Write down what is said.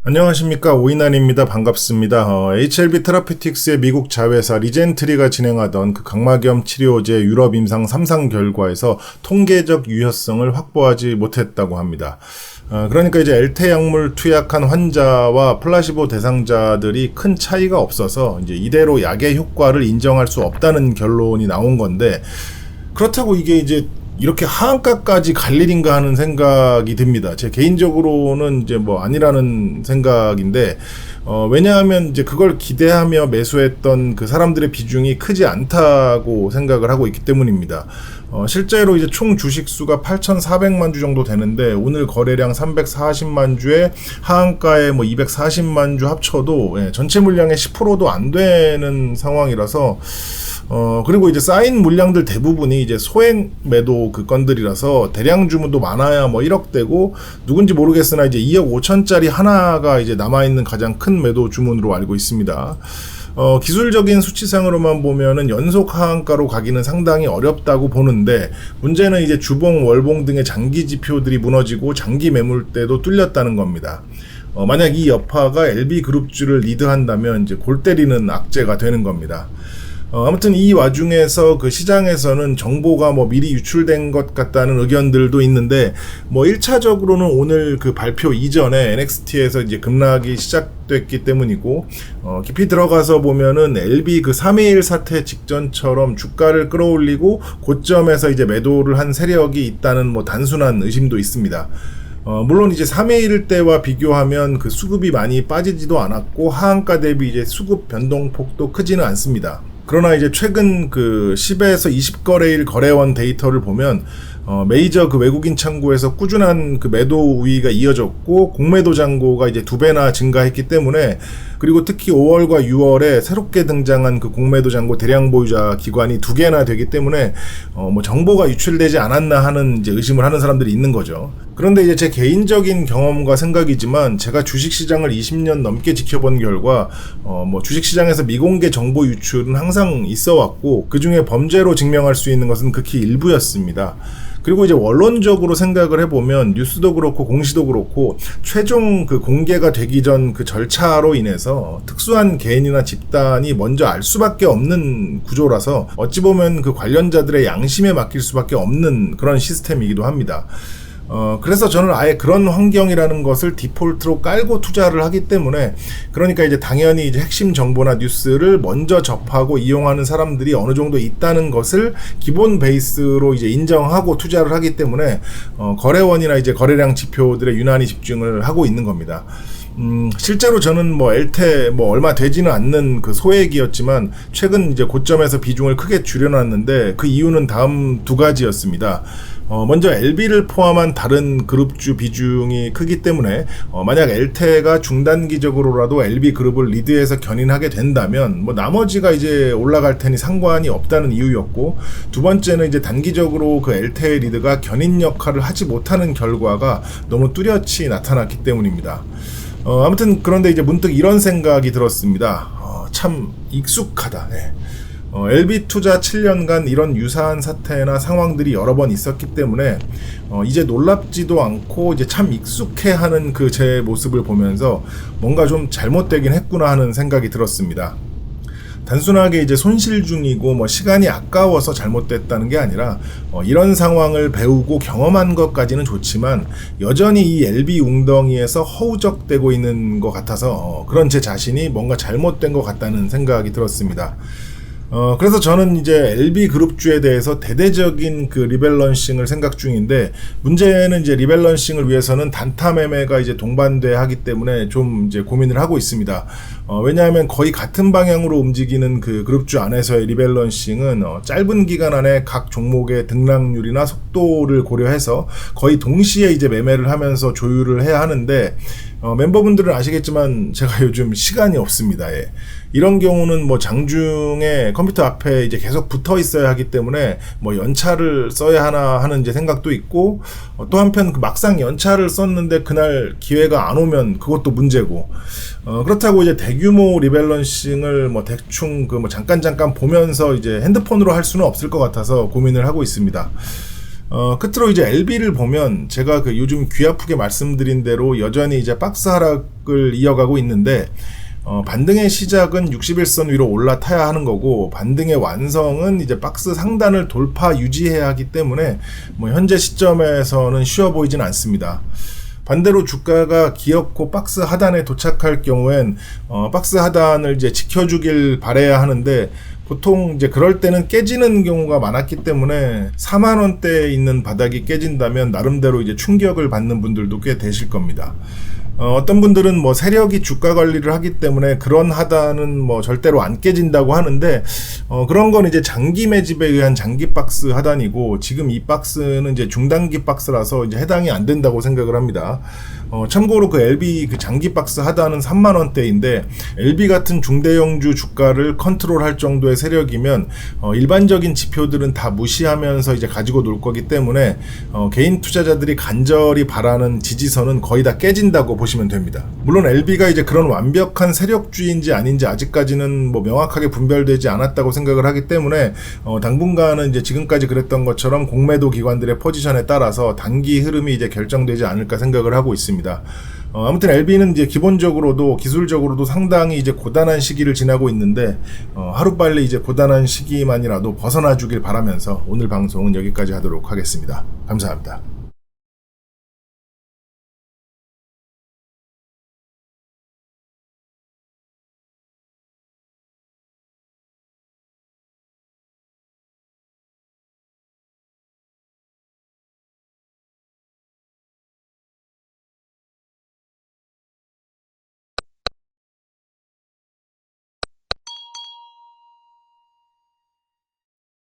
안녕하십니까, 오이난입니다. 반갑습니다. HLB 테라피틱스의 미국 자회사 리젠트리가 진행하던 그 각막염 치료제 유럽 임상 3상 결과에서 통계적 유효성을 확보하지 못했다고 합니다. 그러니까 이제 엘테 약물 투약한 환자와 플라시보 대상자들이 큰 차이가 없어서 이제 이대로 약의 효과를 인정할 수 없다는 결론이 나온 건데, 그렇다고 이게 이제 이렇게 하한가까지 갈 일인가 하는 생각이 듭니다. 제 개인적으로는 이제 뭐 아니라는 생각인데, 왜냐하면 이제 그걸 기대하며 매수했던 그 사람들의 비중이 크지 않다고 생각을 하고 있기 때문입니다. 실제로 이제 총 주식 수가 8,400만 주 정도 되는데, 오늘 거래량 340만 주에 하한가에 뭐 240만 주 합쳐도 전체 물량의 10%도 안 되는 상황이라서, 그리고 이제 쌓인 물량들 대부분이 이제 소액 매도 그 건들이라서 대량 주문도 많아야 뭐 1억대고, 누군지 모르겠으나 이제 2억 5천짜리 하나가 이제 남아있는 가장 큰 매도 주문으로 알고 있습니다. 기술적인 수치상으로만 보면은 연속 하한가로 가기는 상당히 어렵다고 보는데, 문제는 이제 주봉, 월봉 등의 장기 지표들이 무너지고 장기 매물대도 뚫렸다는 겁니다. 만약 이 여파가 LB그룹주를 리드한다면 이제 골 때리는 악재가 되는 겁니다. 아무튼 이 와중에서 그 시장에서는 정보가 뭐 미리 유출된 것 같다는 의견들도 있는데, 뭐 1차적으로는 오늘 그 발표 이전에 NXT에서 이제 급락이 시작됐기 때문이고, 깊이 들어가서 보면은 LB 그 3.21 사태 직전처럼 주가를 끌어올리고 고점에서 이제 매도를 한 세력이 있다는 뭐 단순한 의심도 있습니다. 물론 이제 3.21 때와 비교하면 그 수급이 많이 빠지지도 않았고, 하한가 대비 이제 수급 변동폭도 크지는 않습니다. 그러나 이제 최근 그 10에서 20거래일 거래원 데이터를 보면 메이저 그 외국인 창구에서 꾸준한 그 매도 우위가 이어졌고, 공매도 잔고가 이제 2배나 증가했기 때문에, 그리고 특히 5월과 6월에 새롭게 등장한 그 공매도 잔고 대량 보유자 기관이 2개나 되기 때문에 뭐 정보가 유출되지 않았나 하는 이제 의심을 하는 사람들이 있는 거죠. 그런데 이제 제 개인적인 경험과 생각이지만, 제가 주식시장을 20년 넘게 지켜본 결과 뭐 주식시장에서 미공개 정보 유출은 항상 있어 왔고, 그 중에 범죄로 증명할 수 있는 것은 극히 일부였습니다. 그리고 이제 원론적으로 생각을 해보면, 뉴스도 그렇고 공시도 그렇고 최종 그 공개가 되기 전 그 절차로 인해서 특수한 개인이나 집단이 먼저 알 수밖에 없는 구조라서, 어찌 보면 그 관련자들의 양심에 맡길 수밖에 없는 그런 시스템이기도 합니다. 그래서 저는 아예 그런 환경이라는 것을 디폴트로 깔고 투자를 하기 때문에, 그러니까 이제 당연히 이제 핵심 정보나 뉴스를 먼저 접하고 이용하는 사람들이 어느 정도 있다는 것을 기본 베이스로 이제 인정하고 투자를 하기 때문에, 거래원이나 이제 거래량 지표들에 유난히 집중을 하고 있는 겁니다. 실제로 저는 뭐 엘테 뭐 얼마 되지는 않는 그 소액이었지만, 최근 이제 고점에서 비중을 크게 줄여놨는데, 그 이유는 다음 두 가지였습니다. 먼저 LB를 포함한 다른 그룹주 비중이 크기 때문에, 만약 엘테가 중단기적으로라도 LB 그룹을 리드해서 견인하게 된다면 뭐 나머지가 이제 올라갈 테니 상관이 없다는 이유였고, 두 번째는 이제 단기적으로 그 엘테의 리드가 견인 역할을 하지 못하는 결과가 너무 뚜렷이 나타났기 때문입니다. 아무튼 그런데 이제 문득 이런 생각이 들었습니다. 참 익숙하다. 네. LB 투자 7년간 이런 유사한 사태나 상황들이 여러 번 있었기 때문에 이제 놀랍지도 않고 이제 참 익숙해하는 그 제 모습을 보면서 뭔가 좀 잘못되긴 했구나 하는 생각이 들었습니다. 단순하게 이제 손실 중이고 뭐 시간이 아까워서 잘못됐다는 게 아니라, 이런 상황을 배우고 경험한 것까지는 좋지만 여전히 이 LB 웅덩이에서 허우적대고 있는 것 같아서 그런 제 자신이 뭔가 잘못된 것 같다는 생각이 들었습니다. 그래서 저는 이제 LB 그룹주에 대해서 대대적인 그 리밸런싱을 생각 중인데, 문제는 이제 리밸런싱을 위해서는 단타 매매가 이제 동반돼야 하기 때문에 좀 이제 고민을 하고 있습니다. 왜냐하면 거의 같은 방향으로 움직이는 그 그룹주 안에서의 리밸런싱은 짧은 기간 안에 각 종목의 등락률이나 속도를 고려해서 거의 동시에 이제 매매를 하면서 조율을 해야 하는데, 멤버분들은 아시겠지만 제가 요즘 시간이 없습니다. 예. 이런 경우는 뭐 장중에 컴퓨터 앞에 이제 계속 붙어 있어야 하기 때문에 뭐 연차를 써야 하나 하는 이제 생각도 있고, 또 한편 그 막상 연차를 썼는데 그날 기회가 안 오면 그것도 문제고, 그렇다고 이제 대규모 리밸런싱을 뭐 대충 그 뭐 잠깐 보면서 이제 핸드폰으로 할 수는 없을 것 같아서 고민을 하고 있습니다. 끝으로 이제 LB를 보면 제가 그 요즘 귀 아프게 말씀드린 대로 여전히 이제 박스 하락을 이어가고 있는데, 반등의 시작은 61선 위로 올라타야 하는 거고, 반등의 완성은 이제 박스 상단을 돌파 유지해야 하기 때문에 뭐 현재 시점에서는 쉬워 보이진 않습니다. 반대로 주가가 기어코 박스 하단에 도착할 경우엔 박스 하단을 이제 지켜주길 바라야 하는데, 보통 이제 그럴 때는 깨지는 경우가 많았기 때문에 4만 원대에 있는 바닥이 깨진다면 나름대로 이제 충격을 받는 분들도 꽤 되실 겁니다. 어떤 분들은 뭐 세력이 주가 관리를 하기 때문에 그런 하단은 뭐 절대로 안 깨진다고 하는데, 그런 건 이제 장기 매집에 의한 장기 박스 하단이고, 지금 이 박스는 이제 중단기 박스라서 이제 해당이 안 된다고 생각을 합니다. 참고로 그 LB 그 장기 박스 하단은 3만 원대인데, LB 같은 중대형주 주가를 컨트롤할 정도의 세력이면 일반적인 지표들은 다 무시하면서 이제 가지고 놀 거기 때문에 개인 투자자들이 간절히 바라는 지지선은 거의 다 깨진다고 보시면 됩니다. 물론 LB가 이제 그런 완벽한 세력주의인지 아닌지 아직까지는 뭐 명확하게 분별되지 않았다고 생각을 하기 때문에 당분간은 이제 지금까지 그랬던 것처럼 공매도 기관들의 포지션에 따라서 단기 흐름이 이제 결정되지 않을까 생각을 하고 있습니다. 아무튼 LB는 이제 기본적으로도 기술적으로도 상당히 이제 고단한 시기를 지나고 있는데, 하루빨리 이제 고단한 시기만이라도 벗어나 주길 바라면서 오늘 방송은 여기까지 하도록 하겠습니다. 감사합니다.